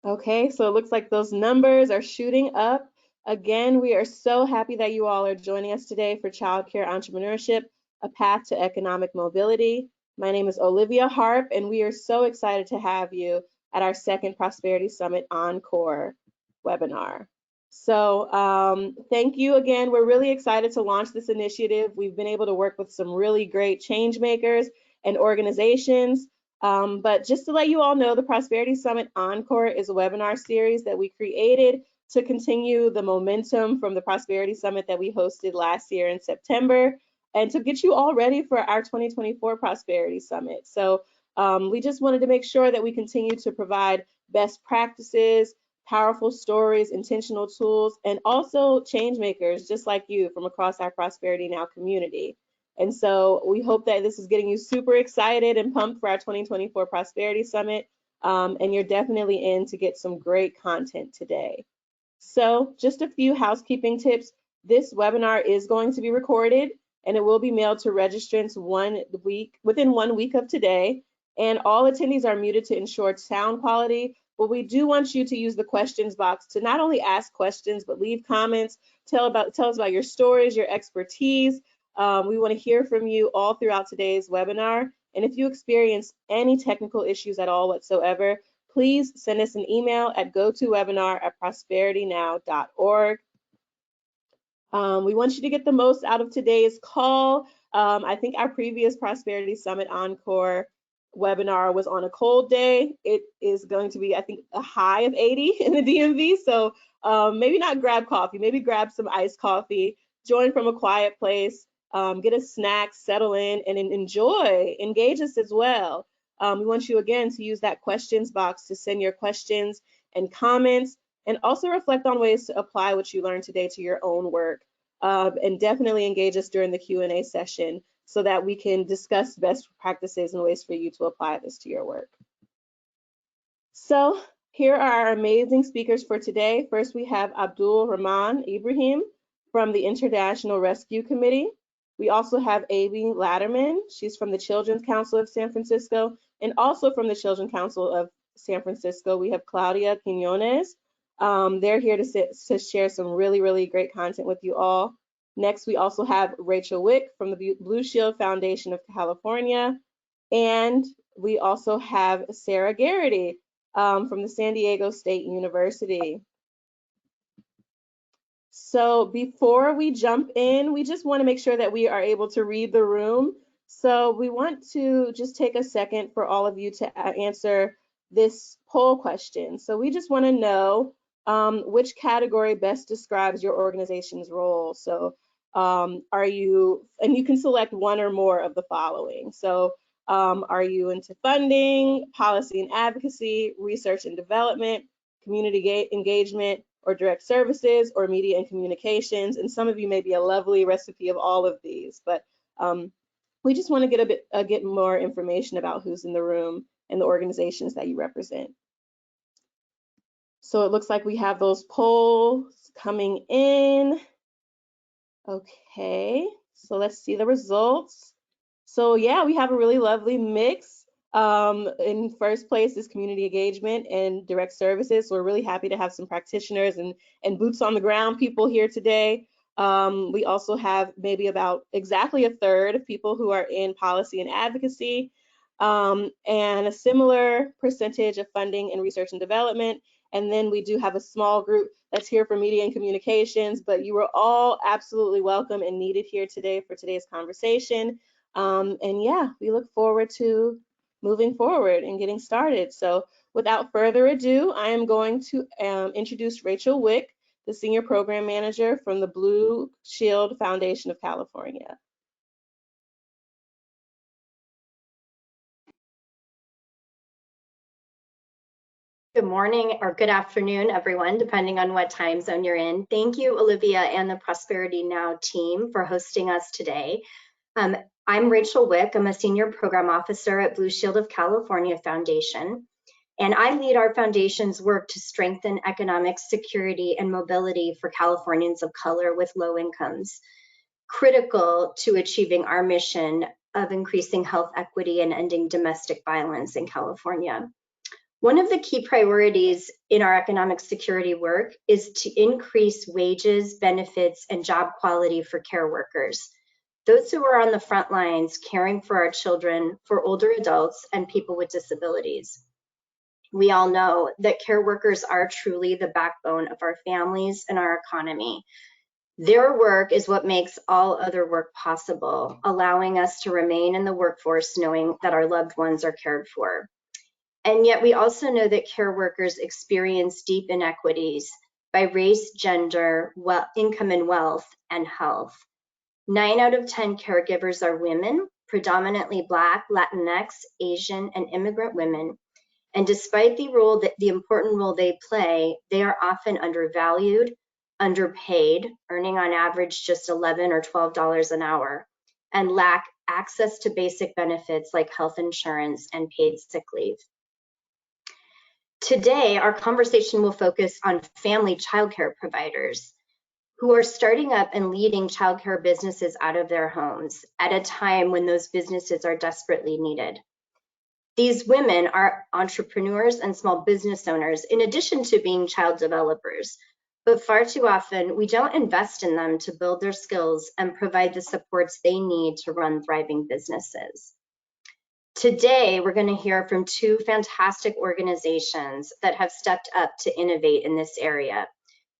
Okay, so it looks like those numbers are shooting up. Again, we are so happy that you all are joining us today for Childcare Entrepreneurship, a path to economic mobility. My name is Olivia Harp, and we are so excited to have you at our second Prosperity Summit Encore webinar. So thank you again. We're really excited to launch this initiative. We've been able to work with some really great change makers and organizations. But just to let you all know, the Prosperity Summit Encore is a webinar series that we created to continue the momentum from the Prosperity Summit that we hosted last year in September, and to get you all ready for our 2024 Prosperity Summit. So we just wanted to make sure that we continue to provide best practices, powerful stories, intentional tools, and also change makers just like you from across our Prosperity Now community. And so we hope that this is getting you super excited and pumped for our 2024 Prosperity Summit. And you're definitely in to get some great content today. So just a few housekeeping tips. This webinar is going to be recorded, and it will be mailed to registrants within 1 week of today. And all attendees are muted to ensure sound quality. But we do want you to use the questions box to not only ask questions, but leave comments, tell us about your stories, your expertise. We want to hear from you all throughout today's webinar. And if you experience any technical issues at all whatsoever, please send us an email at gotowebinar@prosperitynow.org. We want you to get the most out of today's call. I think our previous Prosperity Summit Encore webinar was on a cold day. It is going to be, I think, a high of 80 in the DMV. So maybe not grab coffee, maybe grab some iced coffee, join from a quiet place, get a snack, settle in, and enjoy. Engage us as well. We want you, again, to use that questions box to send your questions and comments, and also reflect on ways to apply what you learned today to your own work. And definitely engage us during the Q&A session so that we can discuss best practices and ways for you to apply this to your work. So here are our amazing speakers for today. First, we have Abdul Rahman Ibrahim from the International Rescue Committee. We also have Amy Latterman. She's from the Children's Council of San Francisco, and also from the Children's Council of San Francisco, we have Claudia Quinones. They're here to share some really, really great content with you all. Next, we also have Rachel Wick from the Blue Shield Foundation of California. And we also have Sarah Garrity from the San Diego State University. So before we jump in, we just want to make sure that we are able to read the room. So we want to just take a second for all of you to answer this poll question. So we just want to know which category best describes your organization's role. So are you, and you can select one or more of the following. So are you into funding, policy and advocacy, research and development, community engagement, or direct services, or media and communications? And some of you may be a lovely recipe of all of these, but we just want to get more information about who's in the room and the organizations that you represent. So it looks like we have those polls coming in. Okay, so let's see the results. So yeah, we have a really lovely mix. In first place is community engagement and direct services. So we're really happy to have some practitioners and boots on the ground people here today. We also have maybe about exactly a third of people who are in policy and advocacy, and a similar percentage of funding and research and development. And then we do have a small group that's here for media and communications, but you are all absolutely welcome and needed here today for today's conversation. And yeah, we look forward to moving forward and getting started. So without further ado, I am going to introduce Rachel Wick, the Senior Program Manager from the Blue Shield Foundation of California. Good morning or good afternoon, everyone, depending on what time zone you're in. Thank you, Olivia and the Prosperity Now team for hosting us today. I'm Rachel Wick. I'm a Senior Program Officer at Blue Shield of California Foundation, and I lead our foundation's work to strengthen economic security and mobility for Californians of color with low incomes, critical to achieving our mission of increasing health equity and ending domestic violence in California. One of the key priorities in our economic security work is to increase wages, benefits, and job quality for care workers, those who are on the front lines caring for our children, for older adults, and people with disabilities. We all know that care workers are truly the backbone of our families and our economy. Their work is what makes all other work possible, allowing us to remain in the workforce knowing that our loved ones are cared for. And yet we also know that care workers experience deep inequities by race, gender, income and wealth, and health. 9 out of 10 caregivers are women, predominantly Black, Latinx, Asian, and immigrant women. And despite the important role they play, they are often undervalued, underpaid, earning on average just $11 or $12 an hour, and lack access to basic benefits like health insurance and paid sick leave. Today, our conversation will focus on family childcare providers who are starting up and leading childcare businesses out of their homes at a time when those businesses are desperately needed. These women are entrepreneurs and small business owners, in addition to being child developers. But far too often, we don't invest in them to build their skills and provide the supports they need to run thriving businesses. Today, we're going to hear from two fantastic organizations that have stepped up to innovate in this area,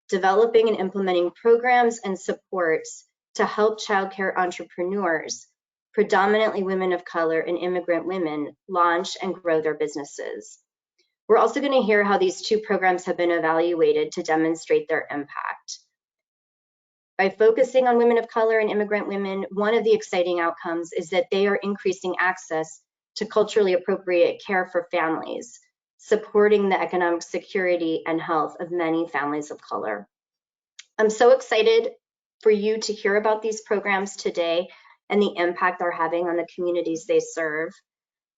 developing and implementing programs and supports to help childcare entrepreneurs, predominantly women of color and immigrant women, launch and grow their businesses. We're also going to hear how these two programs have been evaluated to demonstrate their impact. By focusing on women of color and immigrant women, one of the exciting outcomes is that they are increasing access to culturally appropriate care for families, supporting the economic security and health of many families of color. I'm so excited for you to hear about these programs today and the impact they're having on the communities they serve.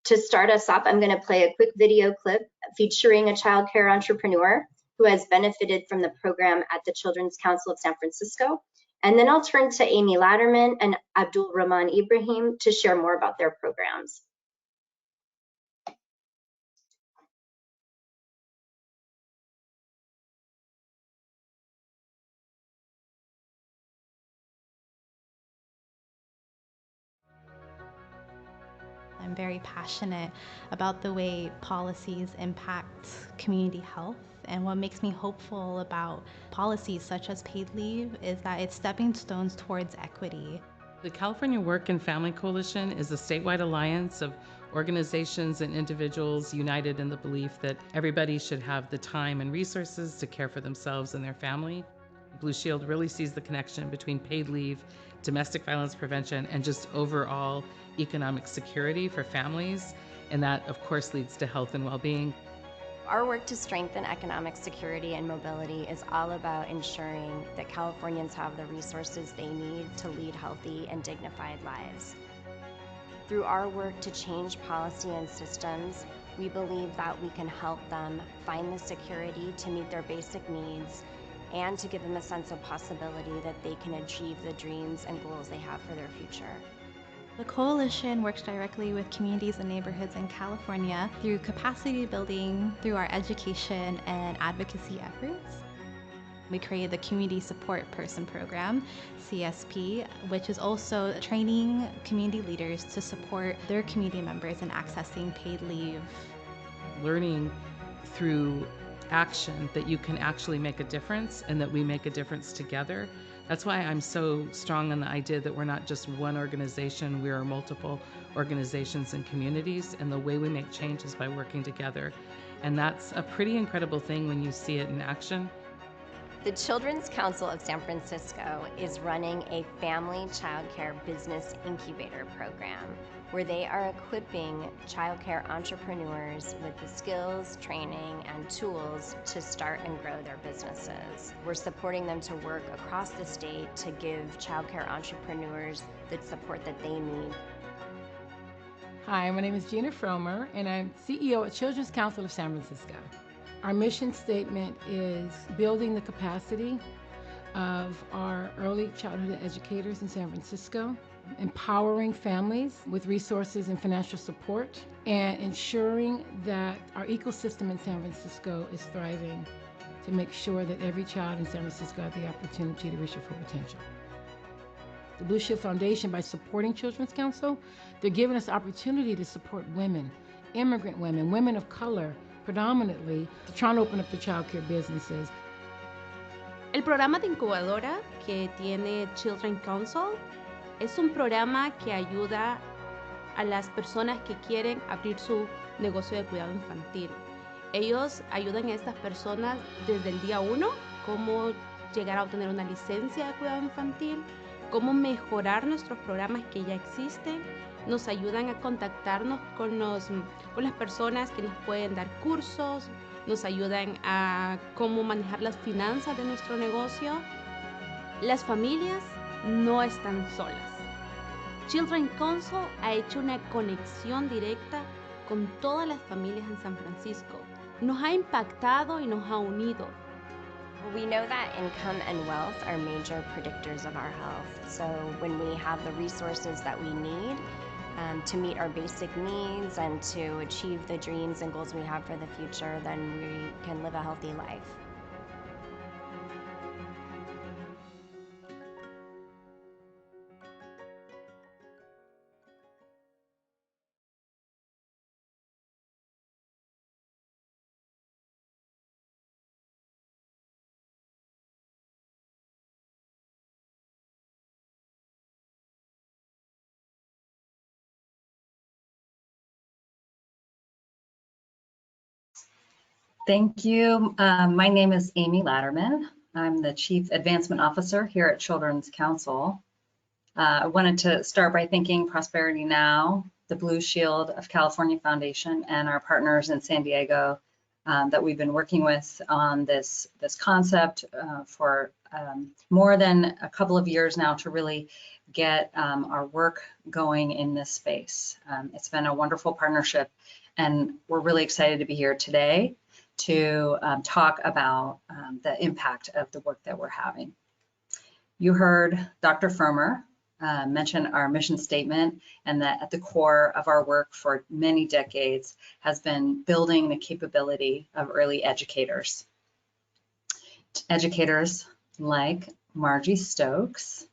To start us off, I'm going to play a quick video clip featuring a childcare entrepreneur who has benefited from the program at the Children's Council of San Francisco. And then I'll turn to Amy Latterman and Abdul Rahman Ibrahim to share more about their programs. I'm very passionate about the way policies impact community health. And what makes me hopeful about policies such as paid leave is that it's stepping stones towards equity. The California Work and Family Coalition is a statewide alliance of organizations and individuals united in the belief that everybody should have the time and resources to care for themselves and their family. Blue Shield really sees the connection between paid leave, domestic violence prevention, and just overall economic security for families. And that, of course, leads to health and well-being. Our work to strengthen economic security and mobility is all about ensuring that Californians have the resources they need to lead healthy and dignified lives. Through our work to change policy and systems, we believe that we can help them find the security to meet their basic needs and to give them a sense of possibility that they can achieve the dreams and goals they have for their future. The coalition works directly with communities and neighborhoods in California through capacity building, through our education and advocacy efforts. We created the Community Support Person Program, CSP, which is also training community leaders to support their community members in accessing paid leave. Learning through action that you can actually make a difference and that we make a difference together. That's why I'm so strong on the idea that we're not just one organization, we are multiple organizations and communities, and the way we make change is by working together. And that's a pretty incredible thing when you see it in action. The Children's Council of San Francisco is running a family childcare business incubator program where they are equipping childcare entrepreneurs with the skills, training, and tools to start and grow their businesses. We're supporting them to work across the state to give childcare entrepreneurs the support that they need. Hi, my name is Gina Fromer, and I'm CEO at Children's Council of San Francisco. Our mission statement is building the capacity of our early childhood educators in San Francisco empowering families with resources and financial support, and ensuring that our ecosystem in San Francisco is thriving to make sure that every child in San Francisco has the opportunity to reach their full potential. The Blue Shield Foundation, by supporting Children's Council, they're giving us opportunity to support women, immigrant women, women of color, predominantly, trying to open up the childcare businesses. El programa de incubadora que tiene Children's Council es un programa que ayuda a las personas que quieren abrir su negocio de cuidado infantil. Ellos ayudan a estas personas desde el día 1, cómo llegar a obtener una licencia de cuidado infantil, cómo mejorar nuestros programas que ya existen. Nos ayudan a contactarnos con las personas que nos pueden dar cursos, nos ayudan a cómo manejar las finanzas de nuestro negocio. Las familias no están solas. Children's Council ha hecho una conexión directa con todas las familias en San Francisco. Nos ha impactado y nos ha unido. We know that income and wealth are major predictors of our health. So when we have the resources that we need to meet our basic needs and to achieve the dreams and goals we have for the future, then we can live a healthy life. Thank you. My name is Amy Latterman. I'm the Chief Advancement Officer here at Children's Council. I wanted to start by thanking Prosperity Now, the Blue Shield of California Foundation, and our partners in San Diego that we've been working with on this concept for more than a couple of years now to really get our work going in this space. It's been a wonderful partnership, and we're really excited to be here today to talk about the impact of the work that we're having. You heard Dr. Firmer mention our mission statement, and that at the core of our work for many decades has been building the capability of early educators. Educators like Margie Stokes,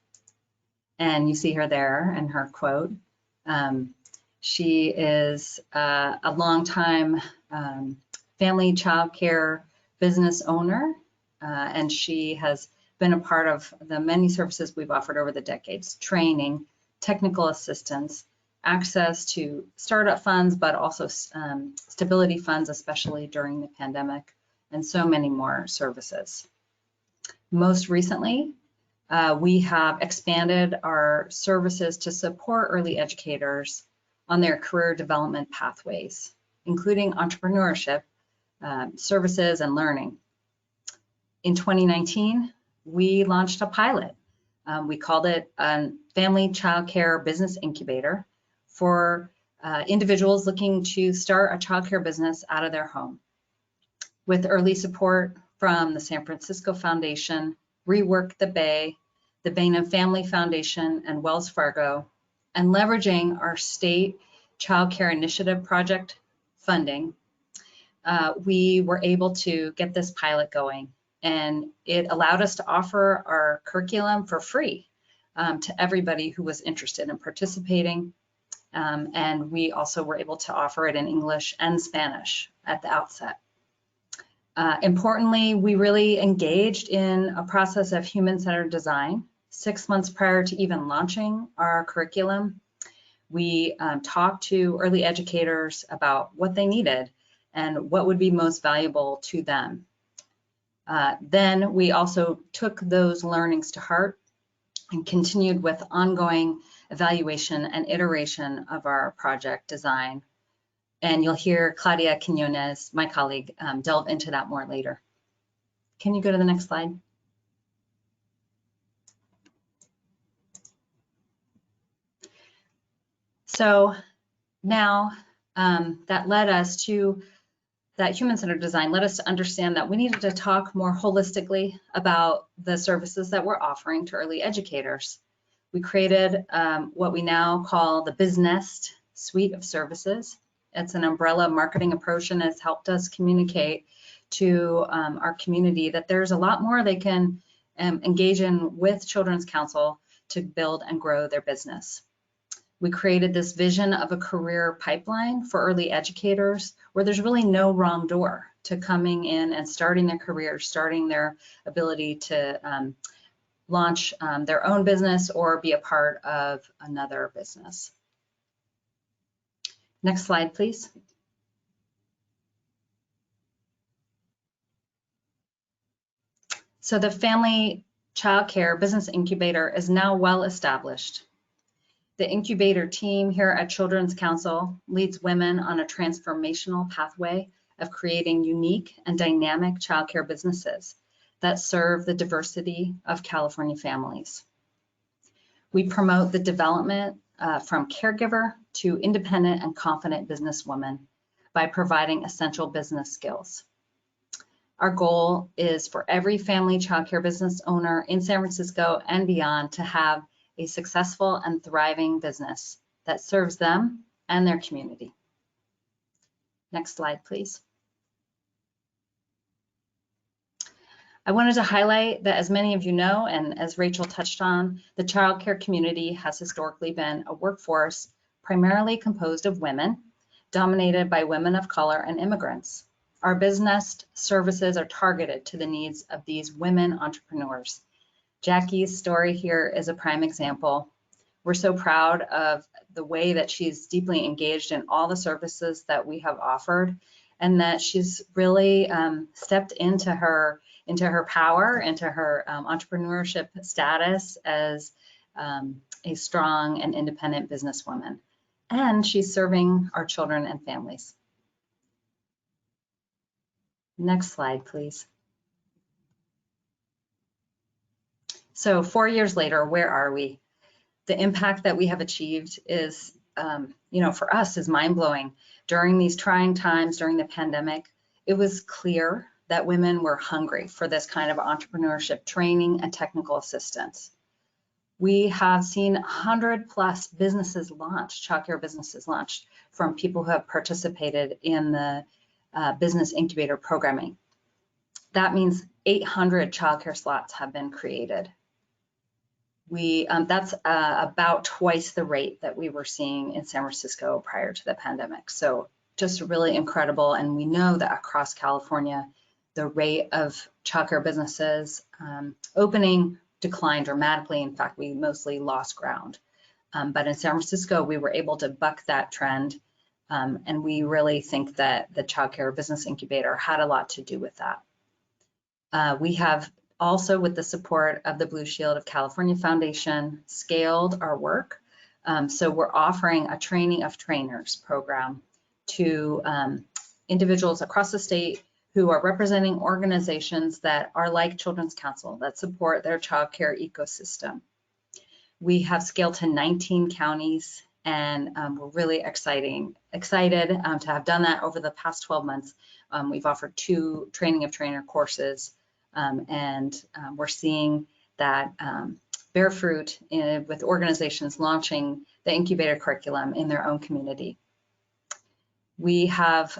and you see her there in her quote. She is a longtime family child care business owner, and she has been a part of the many services we've offered over the decades: training, technical assistance, access to startup funds, but also stability funds, especially during the pandemic, and so many more services. Most recently, we have expanded our services to support early educators on their career development pathways, including entrepreneurship, services, and learning. In 2019, we launched a pilot. We called it a Family Childcare Business Incubator for individuals looking to start a childcare business out of their home. With early support from the San Francisco Foundation, Rework the Bay, the Bain & Family Foundation, and Wells Fargo, and leveraging our state Child Care Initiative project funding, we were able to get this pilot going, and it allowed us to offer our curriculum for free to everybody who was interested in participating. And we also were able to offer it in English and Spanish at the outset. Importantly, we really engaged in a process of human-centered design 6 months prior to even launching our curriculum. We talked to early educators about what they needed and what would be most valuable to them. Then we also took those learnings to heart and continued with ongoing evaluation and iteration of our project design. And you'll hear Claudia Quinones, my colleague, delve into that more later. Can you go to the next slide? So now that led us to that human-centered design led us to understand that we needed to talk more holistically about the services that we're offering to early educators. We created what we now call the BizNest suite of services. It's an umbrella marketing approach and has helped us communicate to our community that there's a lot more they can engage in with Children's Council to build and grow their business. We created this vision of a career pipeline for early educators where there's really no wrong door to coming in and starting their career, starting their ability to launch their own business or be a part of another business. Next slide, please. So the Family Childcare Business Incubator is now well established. The incubator team here at Children's Council leads women on a transformational pathway of creating unique and dynamic childcare businesses that serve the diversity of California families. We promote the development from caregiver to independent and confident businesswoman by providing essential business skills. Our goal is for every family childcare business owner in San Francisco and beyond to have a successful and thriving business that serves them and their community. Next slide, please. I wanted to highlight that, as many of you know, and as Rachel touched on, the childcare community has historically been a workforce primarily composed of women, dominated by women of color and immigrants. Our BizNest services are targeted to the needs of these women entrepreneurs. Jackie's story here is a prime example. We're so proud of the way that she's deeply engaged in all the services that we have offered, and that she's really stepped into her power, into her entrepreneurship status as a strong and independent businesswoman. And she's serving our children and families. Next slide, please. So 4 years later, where are we? The impact that we have achieved is, for us, is mind-blowing. During these trying times, during the pandemic, it was clear that women were hungry for this kind of entrepreneurship training and technical assistance. We have seen 100+ businesses launched, childcare businesses launched, from people who have participated in the business incubator programming. That means 800 childcare slots have been created. That's about twice the rate that we were seeing in San Francisco prior to the pandemic. So just really incredible. And we know that across California, the rate of childcare businesses opening declined dramatically. In fact, we mostly lost ground. But in San Francisco, we were able to buck that trend. And we really think that the Childcare Business Incubator had a lot to do with that. We have also, with the support of the Blue Shield of California Foundation, scaled our work. So we're offering a training of trainers program to individuals across the state who are representing organizations that are like Children's Council, that support their childcare ecosystem. We have scaled to 19 counties, and we're really excited to have done that over the past 12 months. We've offered 2 training of trainer courses, and we're seeing that bear fruit with organizations launching the incubator curriculum in their own community. We have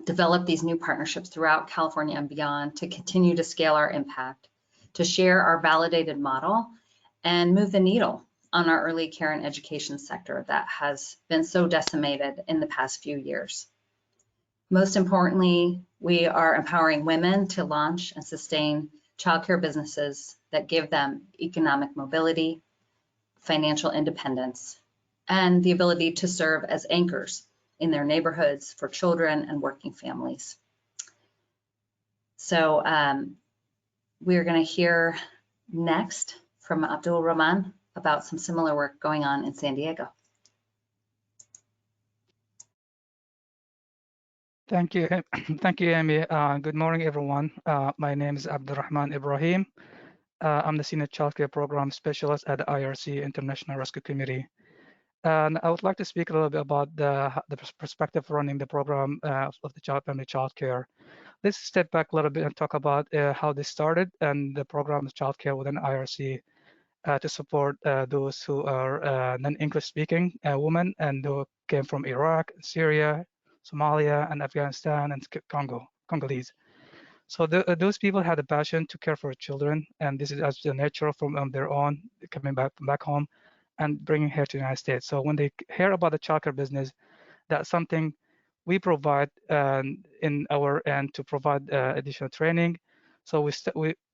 developed these new partnerships throughout California and beyond to continue to scale our impact, to share our validated model, and move the needle on our early care and education sector that has been so decimated in the past few years. Most importantly, we are empowering women to launch and sustain childcare businesses that give them economic mobility, financial independence, and the ability to serve as anchors in their neighborhoods for children and working families. So we're going to hear next from Abdul Rahman about some similar work going on in San Diego. Thank you, Amy. Good morning, everyone. My name is Abdurrahman Ibrahim. I'm the Senior Childcare Program Specialist at the IRC International Rescue Committee. And I would like to speak a little bit about the perspective running the program of the family childcare. Let's step back a little bit and talk about how this started and the program of childcare within IRC. to support those who are non-English speaking women and who came from Iraq, Syria, Somalia, and Afghanistan, and Congolese. So those people had a passion to care for children, and this is as the nature from their own, coming back home and bringing here to the United States. So when they hear about the childcare business, that's something we provide in our end to provide additional training. So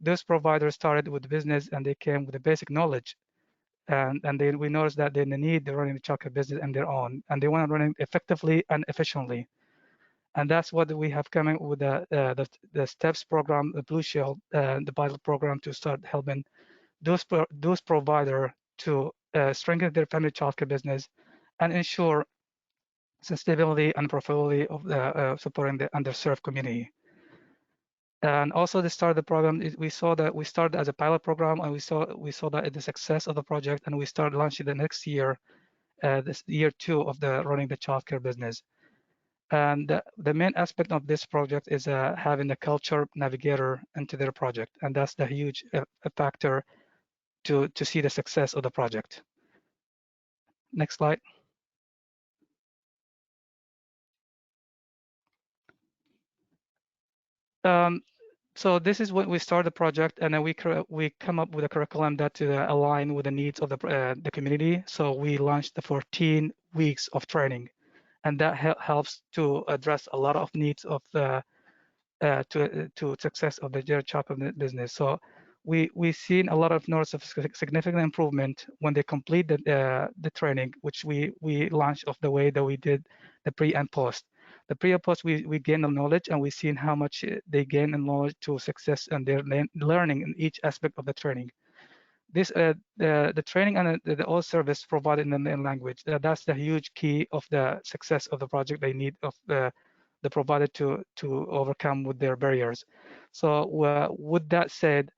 those providers started with the business and they came with the basic knowledge. And we noticed that they need running the childcare business on their own, and they want to run it effectively and efficiently. And that's what we have coming with the STEPS program, the Blue Shield, the pilot program to start helping those providers to strengthen their family childcare business and ensure sustainability and profitability of the supporting the underserved community. And also the start of the program, we saw that we started as a pilot program, and we saw that the success of the project, and we started launching the next year, this year 2 of the running the childcare business. And the main aspect of this project is having a culture navigator into their project, and that's the huge factor to see the success of the project. Next slide. So this is when we start the project, and then we come up with a curriculum that to align with the needs of the community. So we launched the 14 weeks of training, and that helps to address a lot of needs of the to success of the Jared chocolate business. So we've seen a lot of notice of significant improvement when they complete the training, which we launched of the way that we did the pre and post. The pre and post, we gain the knowledge, and we seen how much they gain in knowledge to success and their learning in each aspect of the training. This the training and the all service provided in the main language. That's the huge key of the success of the project. They need of the provider to overcome with their barriers. So with that said,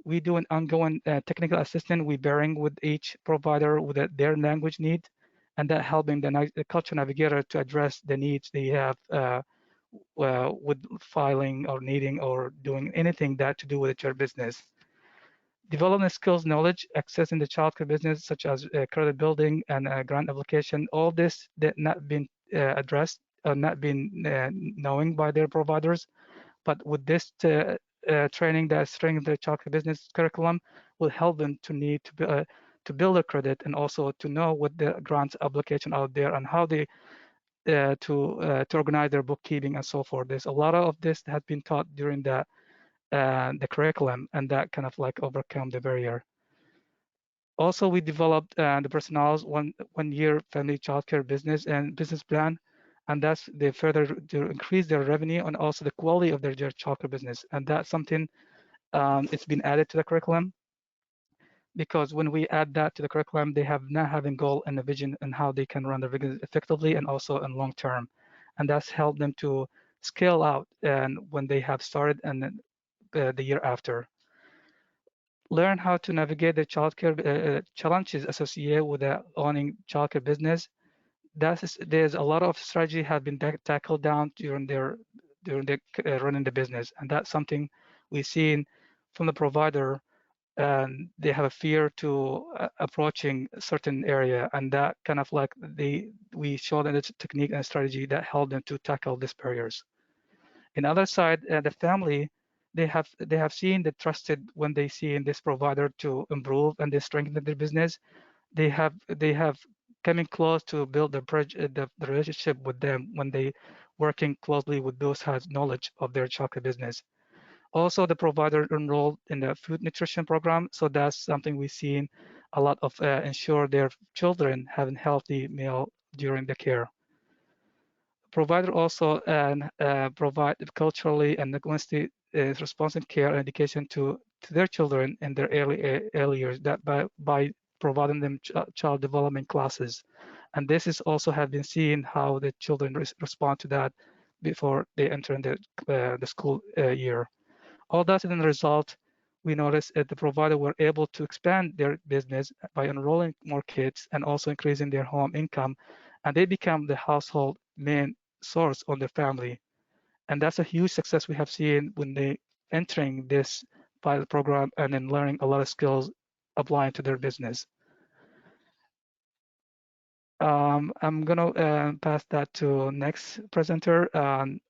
we do an ongoing technical assistance. We bearing with each provider with their language need, and that helping the culture navigator to address the needs they have with filing or needing or doing anything that to do with your business. Development skills, knowledge, accessing the childcare business, such as credit building and grant application, all this that not been addressed or not been knowing by their providers. But with this training, that strengthening the childcare business curriculum will help them to build a credit and also to know what the grants application out there and how they to organize their bookkeeping and so forth. There's a lot of this that has been taught during the curriculum, and that kind of like overcome the barrier. Also, we developed the personal's one year family childcare business and business plan, and that's they further to increase their revenue and also the quality of their childcare business. And that's something it's been added to the curriculum, because when we add that to the curriculum, they have now having goal and a vision and how they can run their business effectively and also in long term, and that's helped them to scale out and when they have started and the year after. Learn how to navigate the childcare challenges associated with owning childcare business. There's a lot of strategy have been tackled down during their running the business, and that's something we've seen from the provider. And they have a fear to approaching a certain area, and that kind of like we show them the technique and strategy that help them to tackle these barriers. In other side, the family, they have seen the trusted when they see in this provider to improve and they strengthen their business. They have coming close to build the relationship with them when they working closely with those who has knowledge of their chocolate business. Also, the provider enrolled in the food nutrition program, so that's something we've seen a lot of ensure their children having healthy meal during the care. Provider also provide culturally and linguistically responsive care and education to their children in their early years that by providing them child development classes. And this is also have been seen how the children respond to that before they enter in the school year. All that in the result, we noticed that the provider were able to expand their business by enrolling more kids and also increasing their home income, and they become the household main source on their family. And that's a huge success we have seen when they entering this pilot program and then learning a lot of skills apply to their business. I'm gonna pass that to next presenter,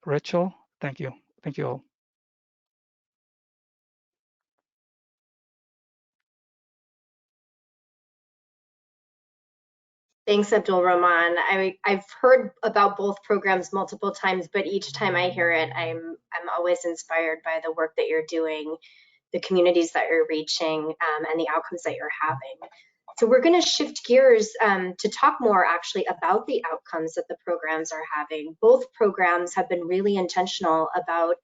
Rachel. Thank you. Thank you all. Thanks, Abdul Rahman. I've heard about both programs multiple times, but each time I hear it, I'm always inspired by the work that you're doing, the communities that you're reaching, and the outcomes that you're having. So we're going to shift gears to talk more actually about the outcomes that the programs are having. Both programs have been really intentional about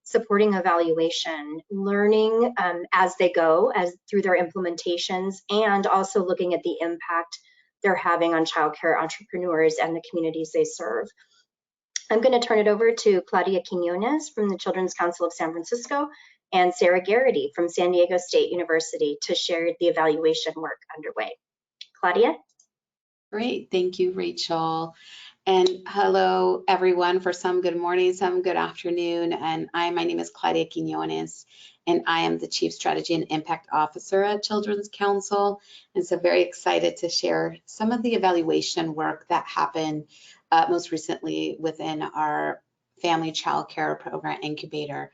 supporting evaluation, learning as they go, as through their implementations, and also looking at the impact they're having on childcare entrepreneurs and the communities they serve. I'm going to turn it over to Claudia Quinones from the Children's Council of San Francisco and Sarah Garrity from San Diego State University to share the evaluation work underway. Claudia? Great, thank you, Rachel. And hello, everyone. For some, good morning, some good afternoon. And my name is Claudia Quinones, and I am the Chief Strategy and Impact Officer at Children's Council. And so very excited to share some of the evaluation work that happened most recently within our Family Childcare Program Incubator.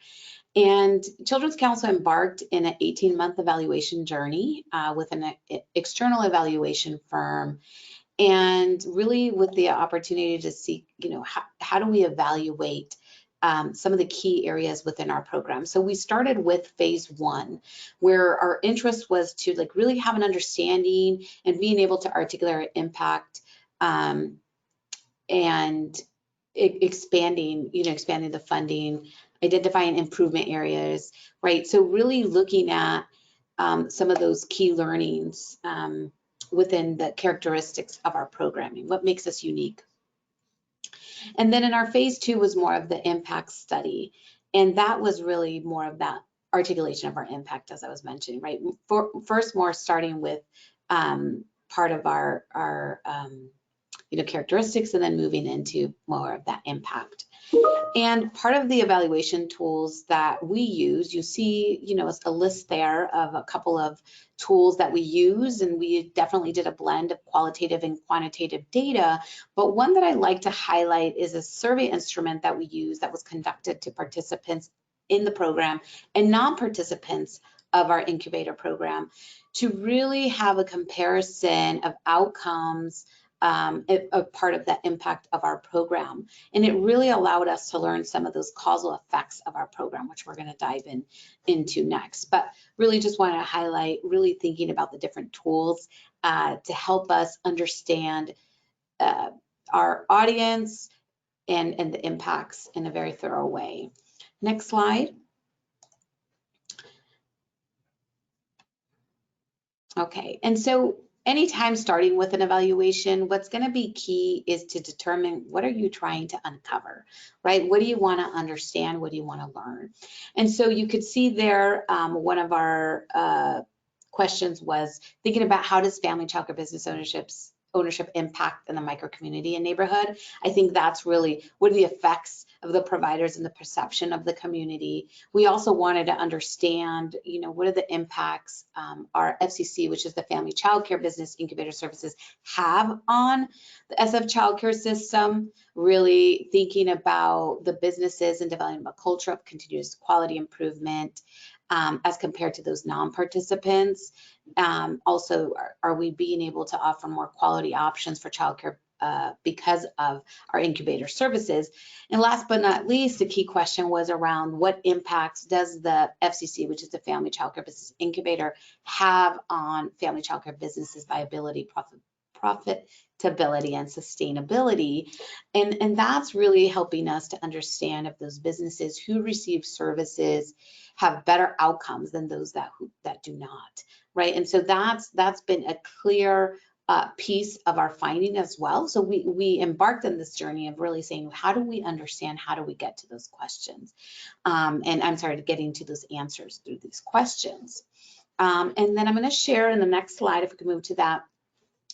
And Children's Council embarked in an 18-month evaluation journey with an external evaluation firm, and really with the opportunity to see, how do we evaluate some of the key areas within our program. So we started with phase 1, where our interest was to really have an understanding and being able to articulate our impact and expanding the funding, identifying improvement areas, right? So really looking at some of those key learnings within the characteristics of our programming, what makes us unique. And then in our phase 2 was more of the impact study. And that was really more of that articulation of our impact, as I was mentioning, right? First, more starting with part of our characteristics, and then moving into more of that impact. And part of the evaluation tools that we use, you see, a list there of a couple of tools that we use, and we definitely did a blend of qualitative and quantitative data. But one that I like to highlight is a survey instrument that we use that was conducted to participants in the program and non-participants of our incubator program to really have a comparison of outcomes, a part of that impact of our program. And it really allowed us to learn some of those causal effects of our program, which we're going to dive into next. But really just want to highlight, really thinking about the different tools to help us understand our audience and the impacts in a very thorough way. Next slide. Okay, and so anytime starting with an evaluation, what's going to be key is to determine what are you trying to uncover, right? What do you want to understand? What do you want to learn? And so you could see there, one of our questions was thinking about how does family childcare business ownership impact in the micro community and neighborhood. I think that's really what are the effects of the providers and the perception of the community. We also wanted to understand, what are the impacts our FCC, which is the Family Childcare Business Incubator Services, have on the SF childcare system, really thinking about the businesses and developing a culture of continuous quality improvement as compared to those non-participants. Also, are we being able to offer more quality options for childcare because of our incubator services? And last but not least, the key question was around what impacts does the FCC, which is the Family Childcare Business Incubator, have on family childcare businesses' viability, profitability, and sustainability. And that's really helping us to understand if those businesses who receive services have better outcomes than those that do not, right? And so that's been a clear piece of our finding as well. So we embarked on this journey of really saying, how do we understand, how do we get to those questions? And I'm sorry, getting to those answers through these questions. And then I'm going to share in the next slide, if we can move to that,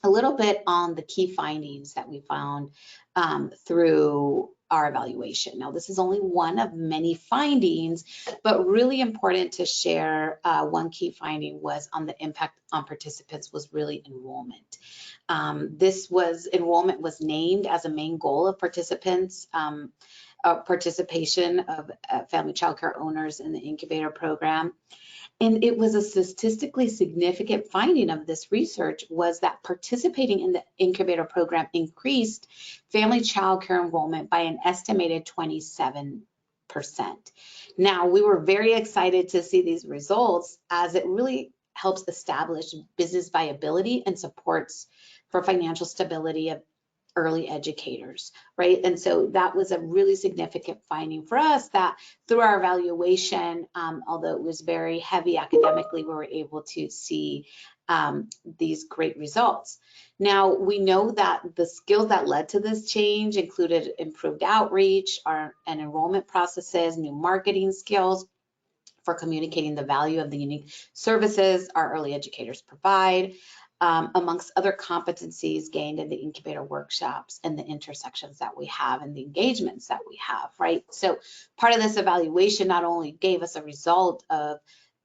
a little bit on the key findings that we found through our evaluation. Now, this is only one of many findings, but really important to share. One key finding was on the impact on participants was really enrollment. Enrollment was named as a main goal of participants. Participation of family childcare owners in the incubator program. And it was a statistically significant finding of this research was that participating in the incubator program increased family childcare enrollment by an estimated 27%. Now, we were very excited to see these results as it really helps establish business viability and supports for financial stability of early educators, right? And so that was a really significant finding for us that through our evaluation, although it was very heavy academically, we were able to see these great results. Now, we know that the skills that led to this change included improved outreach and enrollment processes, new marketing skills for communicating the value of the unique services our early educators provide, amongst other competencies gained in the incubator workshops and the intersections that we have and the engagements that we have, right? So part of this evaluation not only gave us a result of,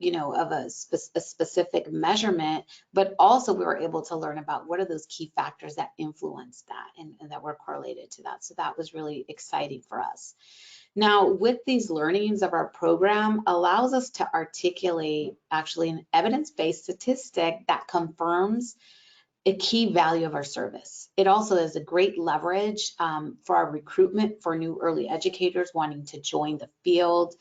a specific measurement, but also we were able to learn about what are those key factors that influence that and that were correlated to that. So that was really exciting for us. Now, with these learnings of our program allows us to articulate actually an evidence-based statistic that confirms a key value of our service. It also is a great leverage for our recruitment for new early educators wanting to join the field.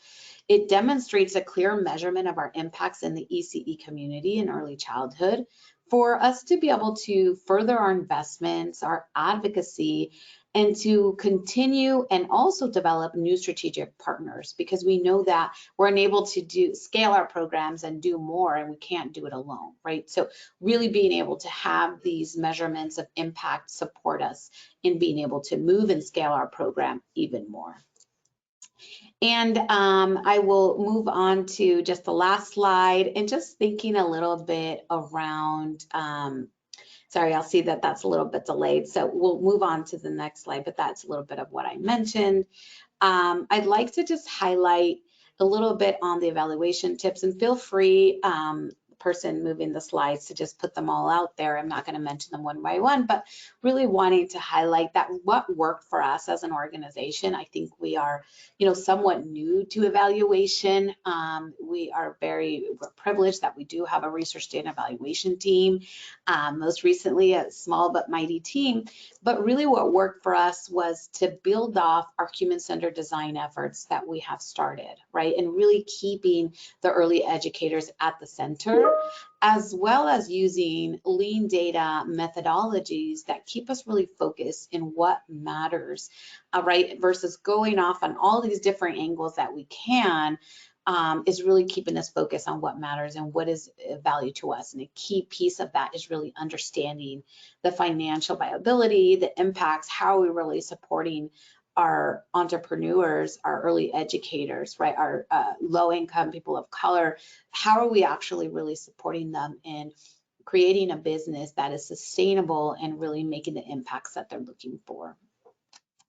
It demonstrates a clear measurement of our impacts in the ECE community in early childhood for us to be able to further our investments, our advocacy, and to continue and also develop new strategic partners, because we know that we're unable to scale our programs and do more, and we can't do it alone, right? So really being able to have these measurements of impact support us in being able to move and scale our program even more. And I will move on to just the last slide and just thinking a little bit around, sorry, I'll see that that's a little bit delayed. So we'll move on to the next slide, but that's a little bit of what I mentioned. I'd like to just highlight a little bit on the evaluation tips, and feel free, person moving the slides, to just put them all out there. I'm not going to mention them one by one, but really wanting to highlight that what worked for us as an organization. I think we are, somewhat new to evaluation. We're privileged that we do have a research data evaluation team, most recently a small but mighty team. But really what worked for us was to build off our human-centered design efforts that we have started, right? And really keeping the early educators at the center, as well as using lean data methodologies that keep us really focused in what matters, right? Versus going off on all these different angles that we can, is really keeping us focused on what matters and what is value to us. And a key piece of that is really understanding the financial viability, the impacts, how are we really supporting our entrepreneurs, our early educators, right? Our low-income people of color. How are we actually really supporting them in creating a business that is sustainable and really making the impacts that they're looking for?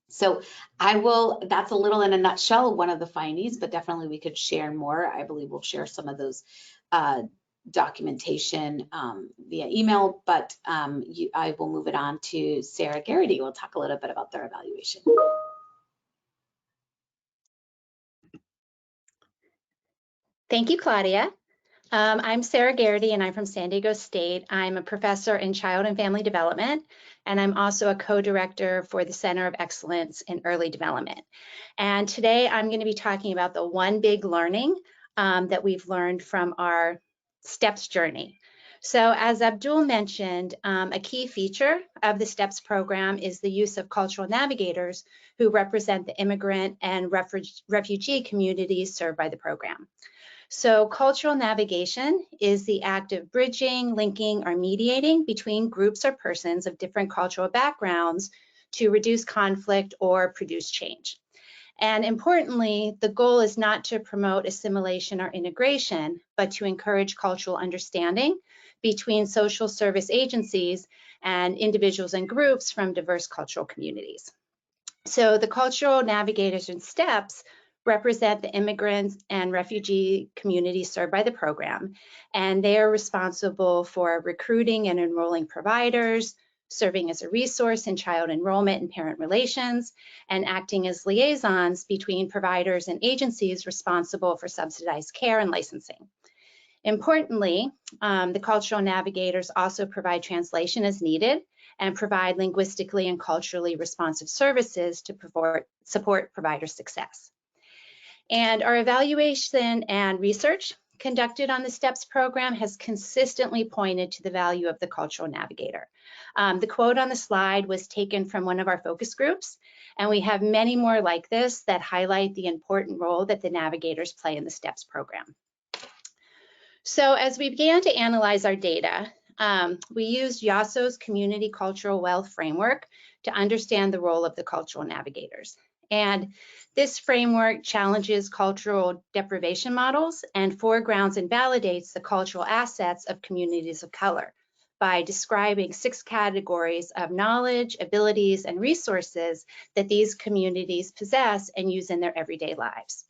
So that's a little in a nutshell, one of the findings, but definitely we could share more. I believe we'll share some of those documentation via email, but I will move it on to Sarah Garrity. We'll talk a little bit about their evaluation. Thank you, Claudia. I'm Sarah Garrity, and I'm from San Diego State. I'm a professor in child and family development, and I'm also a co-director for the Center of Excellence in Early Development. And today I'm going to be talking about the one big learning that we've learned from our STEPS journey. So as Abdul mentioned, a key feature of the STEPS program is the use of cultural navigators who represent the immigrant and refugee communities served by the program. So cultural navigation is the act of bridging, linking, or mediating between groups or persons of different cultural backgrounds to reduce conflict or produce change. And importantly, the goal is not to promote assimilation or integration, but to encourage cultural understanding between social service agencies and individuals and groups from diverse cultural communities. So the cultural navigators and STEPs represent the immigrants and refugee communities served by the program, and they are responsible for recruiting and enrolling providers, serving as a resource in child enrollment and parent relations, and acting as liaisons between providers and agencies responsible for subsidized care and licensing. Importantly, the cultural navigators also provide translation as needed and provide linguistically and culturally responsive services to support provider success. And our evaluation and research conducted on the STEPS program has consistently pointed to the value of the cultural navigator. The quote on the slide was taken from one of our focus groups, and we have many more like this that highlight the important role that the navigators play in the STEPS program. So as we began to analyze our data, we used YASO's Community Cultural Wealth Framework to understand the role of the cultural navigators. And this framework challenges cultural deprivation models and foregrounds and validates the cultural assets of communities of color by describing 6 categories of knowledge, abilities, and resources that these communities possess and use in their everyday lives.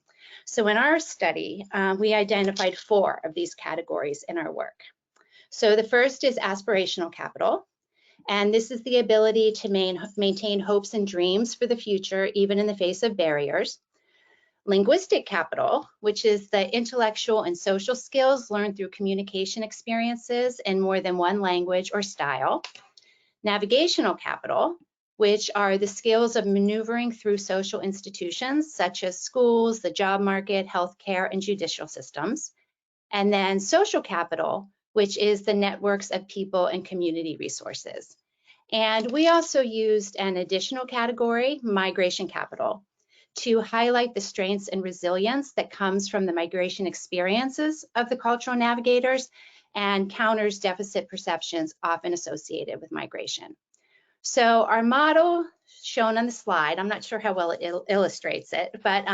So in our study, we identified 4 of these categories in our work. So the first is aspirational capital, and this is the ability to maintain hopes and dreams for the future, even in the face of barriers. Linguistic capital, which is the intellectual and social skills learned through communication experiences in more than one language or style. Navigational capital, which are the skills of maneuvering through social institutions such as schools, the job market, healthcare, and judicial systems. And then social capital, which is the networks of people and community resources. And we also used an additional category, migration capital, to highlight the strengths and resilience that comes from the migration experiences of the cultural navigators and counters deficit perceptions often associated with migration. So our model shown on the slide, I'm not sure how well it illustrates it, but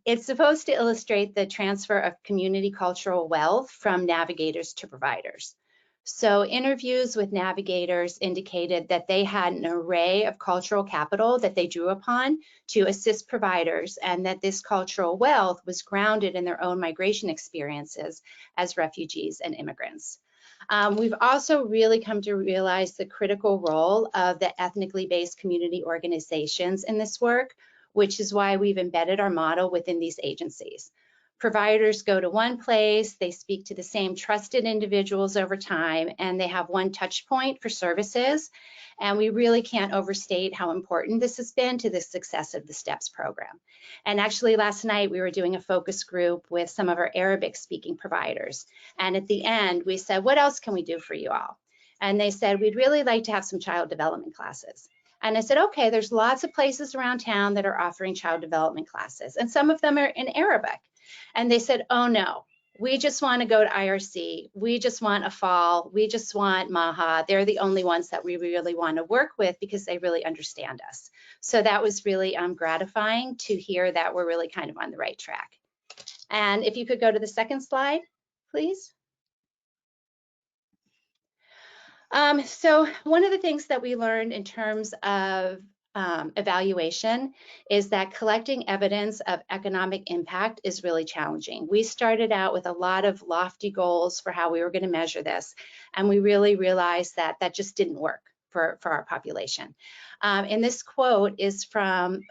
it's supposed to illustrate the transfer of community cultural wealth from navigators to providers. So interviews with navigators indicated that they had an array of cultural capital that they drew upon to assist providers, and that this cultural wealth was grounded in their own migration experiences as refugees and immigrants. We've also really come to realize the critical role of the ethnically based community organizations in this work, which is why we've embedded our model within these agencies. Providers go to one place, they speak to the same trusted individuals over time, and they have one touch point for services. And we really can't overstate how important this has been to the success of the STEPS program. And actually last night we were doing a focus group with some of our Arabic speaking providers. And at the end we said, what else can we do for you all? And they said, we'd really like to have some child development classes. And I said, okay, there's lots of places around town that are offering child development classes, and some of them are in Arabic. And they said, oh no, we just want to go to IRC. We just want AFAL. We just want MAHA. They're the only ones that we really want to work with because they really understand us. So that was really gratifying to hear that we're really kind of on the right track. And if you could go to the second slide, please. So one of the things that we learned in terms of evaluation is that collecting evidence of economic impact is really challenging. We started out with a lot of lofty goals for how we were going to measure this, and we really realized that that just didn't work for our population. And this quote is from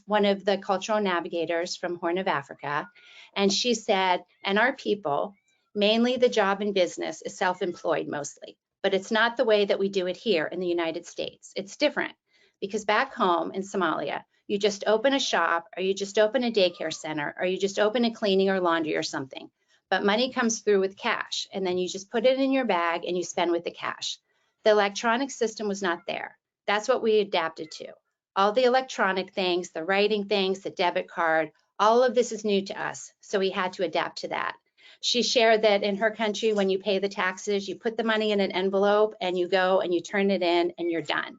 one of the cultural navigators from Horn of Africa, and she said, and our people, mainly the job and business, is self-employed mostly, but it's not the way that we do it here in the United States. It's different. Because back home in Somalia, you just open a shop, or you just open a daycare center, or you just open a cleaning or laundry or something. But money comes through with cash, and then you just put it in your bag and you spend with the cash. The electronic system was not there. That's what we adapted to. All the electronic things, the writing things, the debit card, all of this is new to us. So we had to adapt to that. She shared that in her country, when you pay the taxes, you put the money in an envelope and you go and you turn it in and you're done.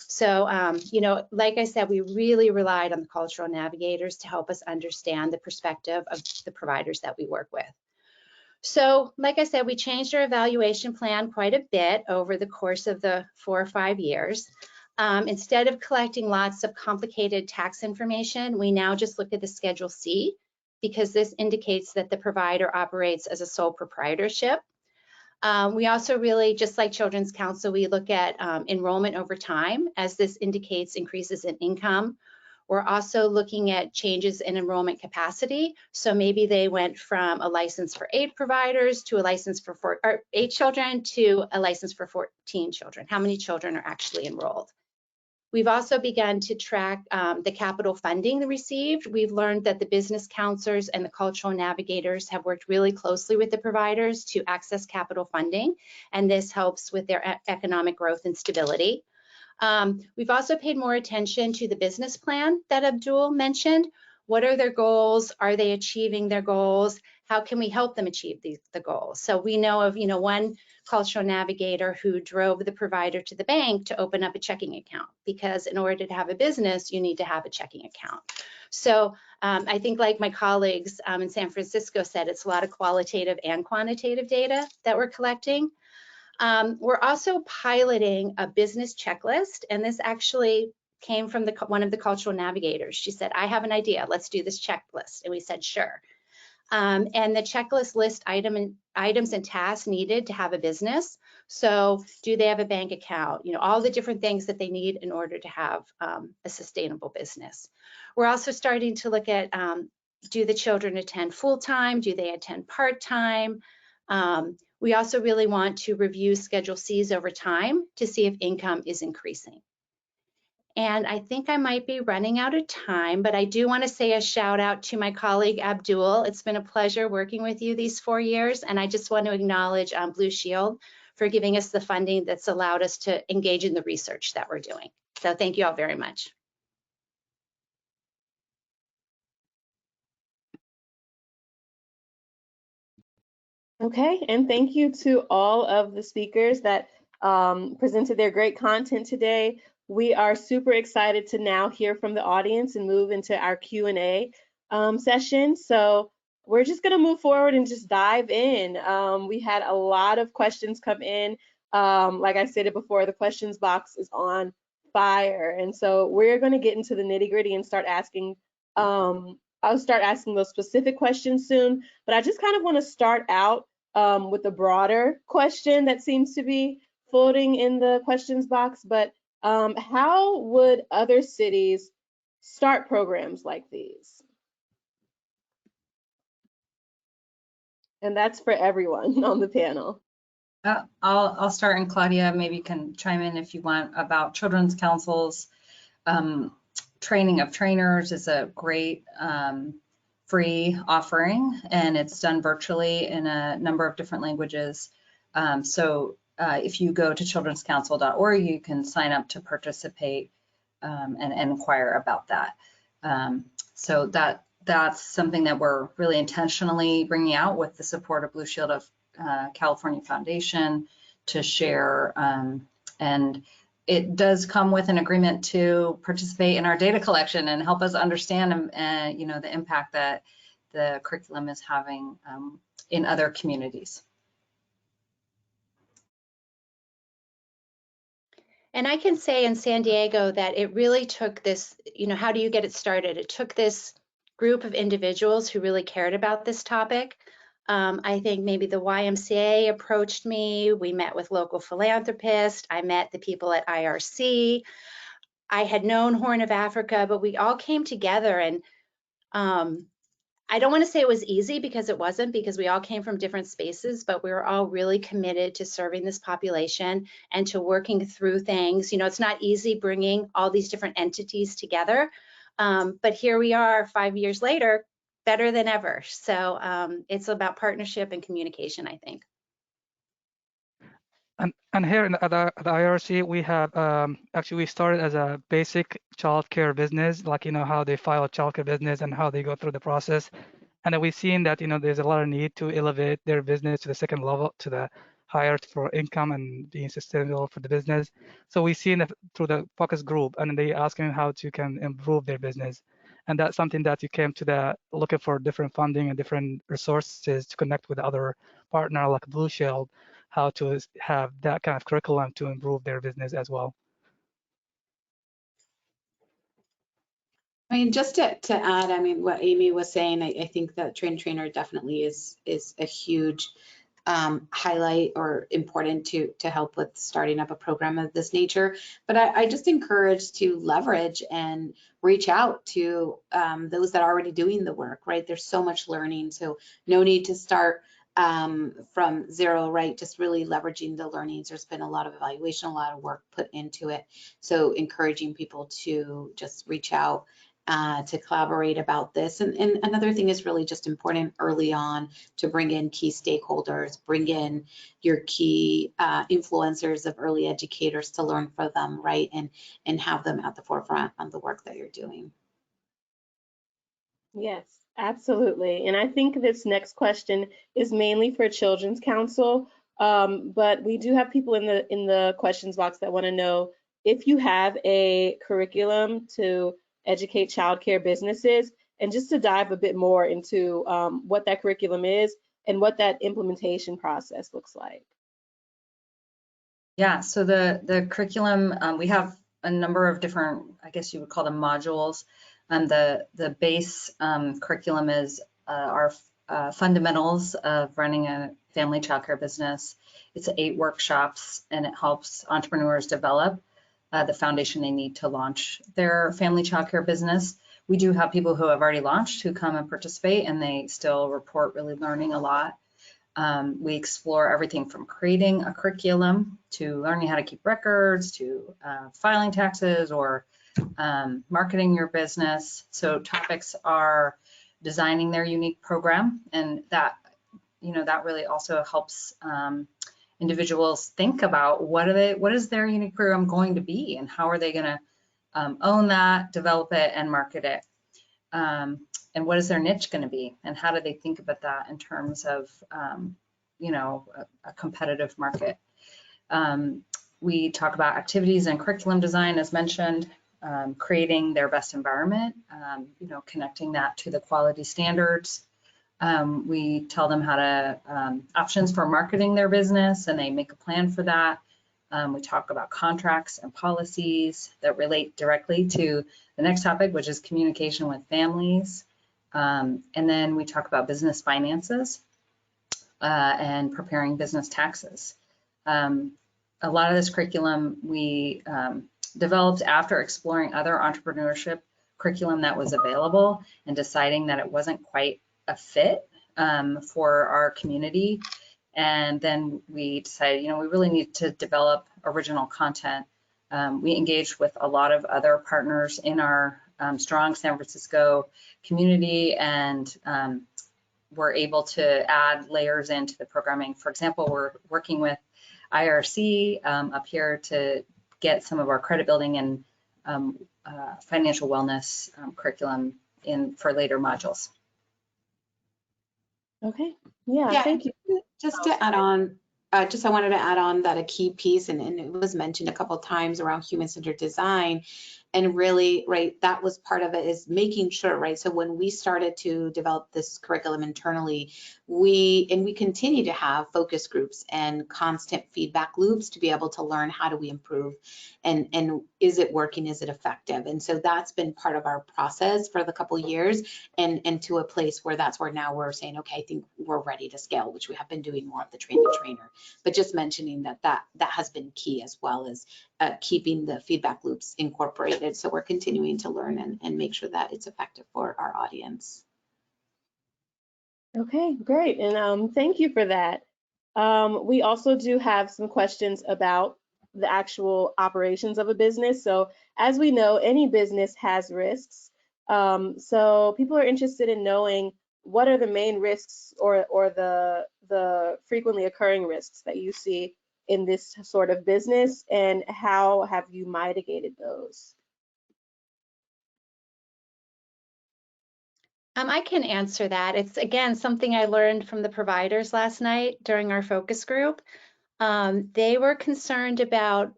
So, you know, like I said, we really relied on the cultural navigators to help us understand the perspective of the providers that we work with. So, like I said, we changed our evaluation plan quite a bit over the course of the 4 or 5 years. Instead of collecting lots of complicated tax information, we now just look at the Schedule C because this indicates that the provider operates as a sole proprietorship. We also really, just like Children's Council, we look at enrollment over time as this indicates increases in income. We're also looking at changes in enrollment capacity. So maybe they went from a license for 8 providers to a license for 8 children to a license for 14 children. How many children are actually enrolled? We've also begun to track the capital funding received. We've learned that the business counselors and the cultural navigators have worked really closely with the providers to access capital funding, and this helps with their economic growth and stability. We've also paid more attention to the business plan that Abdul mentioned. What are their goals? Are they achieving their goals? How can we help them achieve the goals? So we know of one cultural navigator who drove the provider to the bank to open up a checking account, because in order to have a business, you need to have a checking account. So I think, like my colleagues in San Francisco said, it's a lot of qualitative and quantitative data that we're collecting. We're also piloting a business checklist, and this actually came from one of the cultural navigators. She said, I have an idea, let's do this checklist. And we said, sure. And the checklist lists items and tasks needed to have a business. So do they have a bank account? All the different things that they need in order to have a sustainable business. We're also starting to look at, do the children attend full-time? Do they attend part-time? We also really want to review Schedule Cs over time to see if income is increasing. And I think I might be running out of time, but I do want to say a shout out to my colleague Abdul. It's been a pleasure working with you these 4 years, and I just want to acknowledge Blue Shield for giving us the funding that's allowed us to engage in the research that we're doing. So thank you all very much. Okay, and thank you to all of the speakers that presented their great content today. We are super excited to now hear from the audience and move into our Q&A session. So we're just going to move forward and just dive in. We had a lot of questions come in. Like I stated before, the questions box is on fire. And so we're going to get into the nitty gritty and start asking I'll start asking those specific questions soon, but I just kind of want to start out with a broader question that seems to be floating in the questions box. But how would other cities start programs like these? And that's for everyone on the panel. I'll start, and Claudia, maybe you can chime in if you want, about Children's Council's training of trainers is a great free offering, and it's done virtually in a number of different languages. So if you go to childrenscouncil.org, you can sign up to participate and inquire about that. So that's something that we're really intentionally bringing out with the support of Blue Shield of California Foundation to share, and it does come with an agreement to participate in our data collection and help us understand the impact that the curriculum is having in other communities. And I can say in San Diego that it really took this, how do you get it started? It took this group of individuals who really cared about this topic. I think maybe the YMCA approached me. We met with local philanthropists. I met the people at IRC. I had known Horn of Africa, but we all came together, and I don't want to say it was easy, because it wasn't, because we all came from different spaces, but we were all really committed to serving this population and to working through things. It's not easy bringing all these different entities together, but here we are 5 years later, better than ever. So it's about partnership and communication, I think. And here at the IRC, we have actually we started as a basic childcare business, like how they file a childcare business and how they go through the process. And then we've seen that there's a lot of need to elevate their business to the second level, to the higher for income and being sustainable for the business. So we've seen that through the focus group, and they asking how to can improve their business. And that's something that you came to the looking for different funding and different resources to connect with other partner like Blue Shield, how to have that kind of curriculum to improve their business as well. I mean, just to add, I mean, what Amy was saying, I think that trainer definitely is a huge highlight or important to help with starting up a program of this nature. But I just encourage to leverage and reach out to those that are already doing the work, right? There's so much learning, so no need to start from zero, right? Just really leveraging the learnings. There's been a lot of evaluation, a lot of work put into it. So encouraging people to just reach out to collaborate about this. And another thing is really just important early on to bring in key stakeholders, bring in your key influencers of early educators to learn from them, right? And have them at the forefront on the work that you're doing. Yes, absolutely. And I think this next question is mainly for Children's Council, but we do have people in the questions box that want to know if you have a curriculum to educate childcare businesses, and just to dive a bit more into what that curriculum is and what that implementation process looks like. Yeah, so the curriculum, we have a number of different, I guess you would call them modules. The base curriculum is our fundamentals of running a family childcare business. It's 8 workshops, and it helps entrepreneurs develop the foundation they need to launch their family childcare business. We do have people who have already launched who come and participate, and they still report really learning a lot. We explore everything from creating a curriculum to learning how to keep records to filing taxes or marketing your business. So topics are designing their unique program, and that, you know, that really also helps individuals think about what is their unique program going to be, and how are they going to own that, develop it, and market it. And what is their niche going to be, and how do they think about that in terms of, you know, a competitive market. We talk about activities and curriculum design, as mentioned, creating their best environment, you know, connecting that to the quality standards. We tell them how to, options for marketing their business, and they make a plan for that. We talk about contracts and policies that relate directly to the next topic, which is communication with families. And then we talk about business finances and preparing business taxes. A lot of this curriculum we developed after exploring other entrepreneurship curriculum that was available and deciding that it wasn't quite a fit for our community. And then we decided, you know, we really need to develop original content. We engaged with a lot of other partners in our strong San Francisco community, and we're able to add layers into the programming. For example, we're working with IRC up here to get some of our credit building and financial wellness curriculum in for later modules. Okay, yeah, thank you. Just to add on, I wanted to add on that a key piece, and it was mentioned a couple of times around human-centered design, and really, right, that was part of it, is making sure, right, so when we started to develop this curriculum internally, we continue to have focus groups and constant feedback loops to be able to learn how do we improve, and is it working, is it effective? And so that's been part of our process for the couple of years, and to a place where that's where now we're saying, okay, I think we're ready to scale, which we have been doing more of the train the trainer, but just mentioning that has been key, as well as keeping the feedback loops incorporated. So we're continuing to learn and make sure that it's effective for our audience. Okay, great. And thank you for that. We also do have some questions about the actual operations of a business. So as we know, any business has risks. So people are interested in knowing what are the main risks or the frequently occurring risks that you see in this sort of business, and how have you mitigated those? I can answer that. It's, again, something I learned from the providers last night during our focus group. They were concerned about,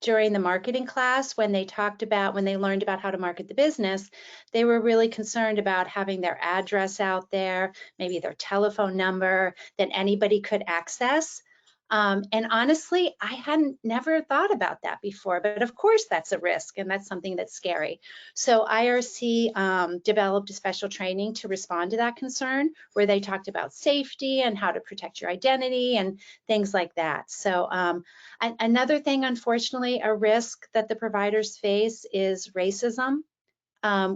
during the marketing class, when they learned about how to market the business, they were really concerned about having their address out there, maybe their telephone number that anybody could access. And honestly, I hadn't never thought about that before, but of course that's a risk and that's something that's scary. So IRC developed a special training to respond to that concern, where they talked about safety and how to protect your identity and things like that. So another thing, unfortunately, a risk that the providers face is racism.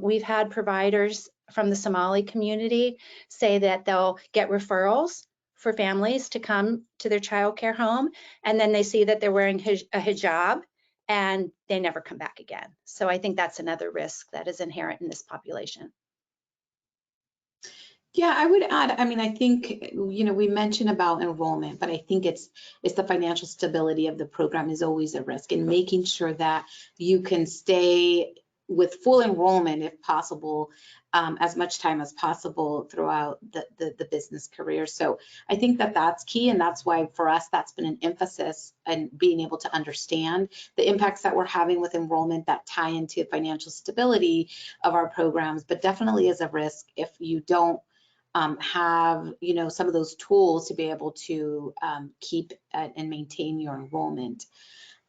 We've had providers from the Somali community say that they'll get referrals for families to come to their childcare home, and then they see that they're wearing a hijab and they never come back again. So I think that's another risk that is inherent in this population. Yeah, I would add, I mean, I think, we mentioned about enrollment, but I think it's the financial stability of the program is always a risk, and making sure that you can stay with full enrollment if possible, as much time as possible throughout the business career. So I think that that's key, and that's why for us that's been an emphasis, and being able to understand the impacts that we're having with enrollment that tie into financial stability of our programs, but definitely is a risk if you don't have some of those tools to be able to keep and maintain your enrollment.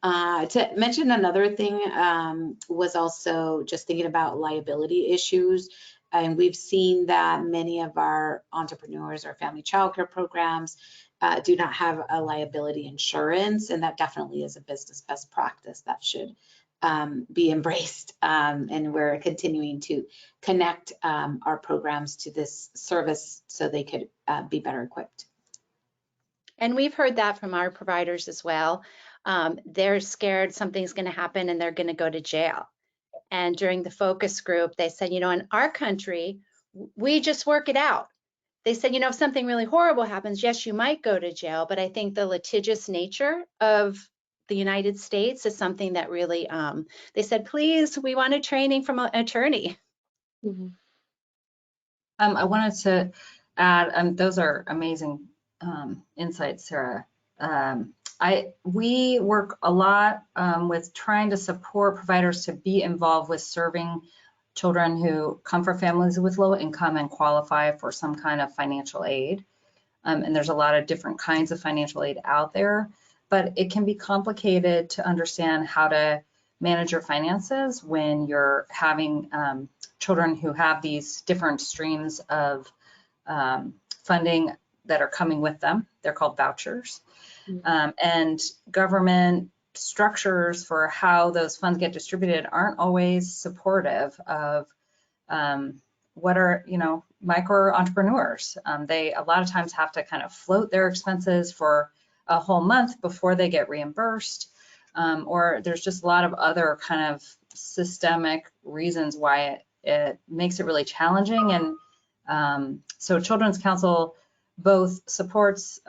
To mention another thing was also just thinking about liability issues. And we've seen that many of our entrepreneurs or family childcare programs do not have a liability insurance, and that definitely is a business best practice that should be embraced. And we're continuing to connect our programs to this service so they could be better equipped. And we've heard that from our providers as well. They're scared something's going to happen and they're going to go to jail. And during the focus group, they said, in our country, we just work it out. They said, if something really horrible happens, yes, you might go to jail, but I think the litigious nature of the United States is something that really, they said, please, we want a training from an attorney. Mm-hmm. I wanted to add, those are amazing insights, Sarah. We work a lot with trying to support providers to be involved with serving children who come from families with low income and qualify for some kind of financial aid. And there's a lot of different kinds of financial aid out there, but it can be complicated to understand how to manage your finances when you're having children who have these different streams of funding that are coming with them. They're called vouchers. And government structures for how those funds get distributed aren't always supportive of what are, micro entrepreneurs. They a lot of times have to kind of float their expenses for a whole month before they get reimbursed. Or there's just a lot of other kind of systemic reasons why it makes it really challenging. And so Children's Council both supports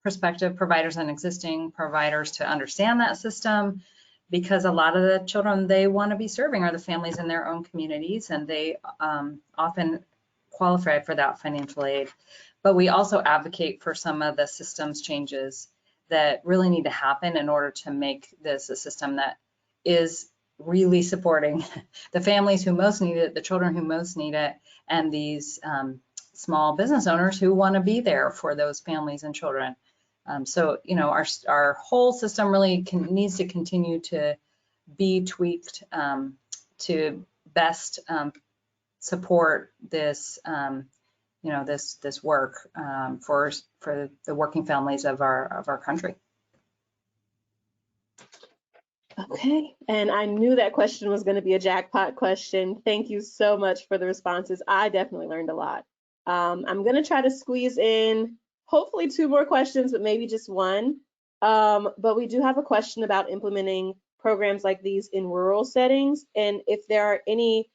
prospective providers and existing providers to understand that system, because a lot of the children they want to be serving are the families in their own communities, and they often qualify for that financial aid. But we also advocate for some of the systems changes that really need to happen in order to make this a system that is really supporting the families who most need it, the children who most need it, and these small business owners who want to be there for those families and children. So, our whole system really needs to continue to be tweaked to best support this, this work for the working families of our country. Okay, and I knew that question was going to be a jackpot question. Thank you so much for the responses. I definitely learned a lot. I'm going to try to squeeze in hopefully 2 more questions, but maybe just one. But we do have a question about implementing programs like these in rural settings, and if there are any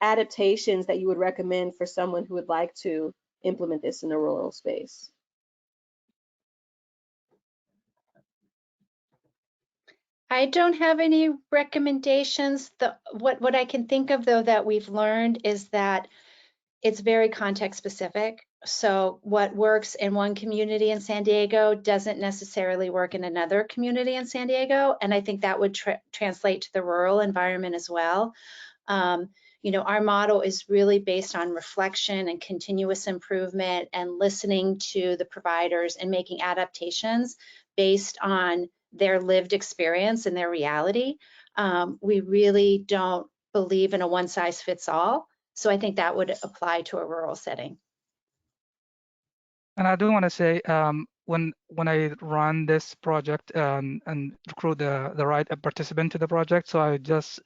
adaptations that you would recommend for someone who would like to implement this in a rural space. I don't have any recommendations. What I can think of, though, that we've learned is that it's very context specific. So what works in one community in San Diego doesn't necessarily work in another community in San Diego. And I think that would translate to the rural environment as well. You know, our model is really based on reflection and continuous improvement and listening to the providers and making adaptations based on their lived experience and their reality. We really don't believe in a one size fits all. So I think that would apply to a rural setting. And I do want to say, when I run this project and recruit the right participant to the project, so I just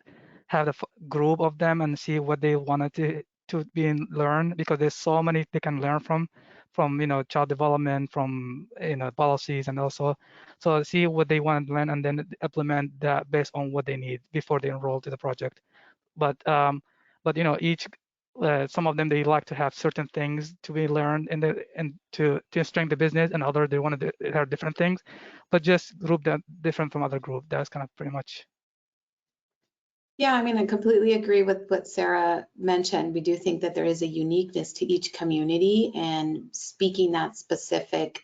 have a group of them and see what they wanted to be learn, because there's so many they can learn from child development, from policies, and also so see what they want to learn and then implement that based on what they need before they enroll to the project. But each some of them, they like to have certain things to be learned and to strengthen the business, and other they want to have different things, but just group that different from other group. That's kind of pretty much. Yeah, I mean, I completely agree with what Sarah mentioned. We do think that there is a uniqueness to each community, and speaking that specific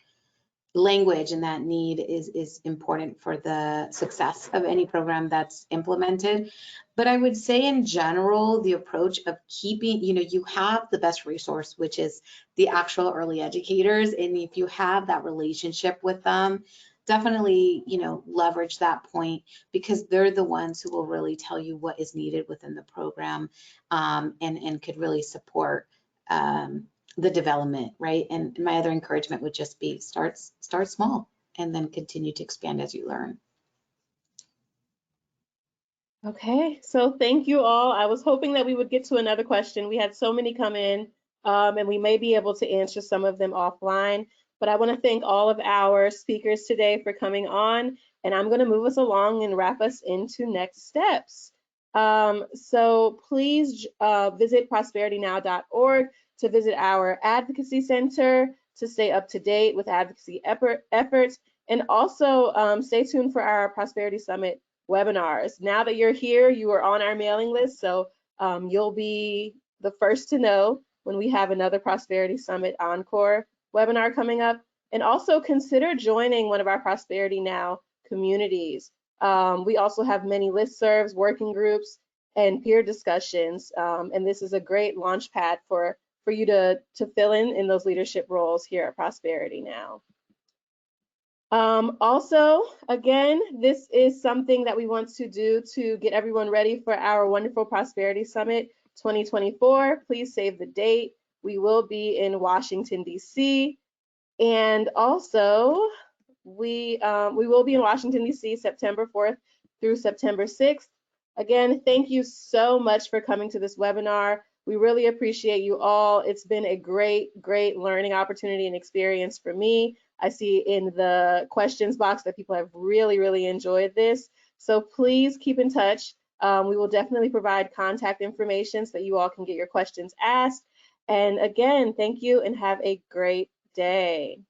language and that need is important for the success of any program that's implemented. But I would say in general, the approach of keeping, you have the best resource, which is the actual early educators. And if you have that relationship with them, definitely, leverage that point, because they're the ones who will really tell you what is needed within the program, and could really support the development, right? And my other encouragement would just be start small and then continue to expand as you learn. Okay, so thank you all. I was hoping that we would get to another question. We had so many come in, and we may be able to answer some of them offline, but I want to thank all of our speakers today for coming on, and I'm going to move us along and wrap us into next steps. So please visit prosperitynow.org to visit our advocacy center to stay up to date with advocacy efforts, and also stay tuned for our Prosperity Summit webinars. Now that you're here, you are on our mailing list, so you'll be the first to know when we have another Prosperity Summit Encore webinar coming up. And also consider joining one of our Prosperity Now communities. We also have many listservs, working groups, and peer discussions, and this is a great launch pad for you to fill in those leadership roles here at Prosperity Now. Also, again, this is something that we want to do to get everyone ready for our wonderful Prosperity Summit 2024. Please save the date. We will be in Washington, D.C. And also, we will be in Washington, D.C. September 4th through September 6th. Again, thank you so much for coming to this webinar. We really appreciate you all. It's been a great learning opportunity and experience for me. I see in the questions box that people have really enjoyed this. So please keep in touch. We will definitely provide contact information so that you all can get your questions asked. And again, thank you and have a great day.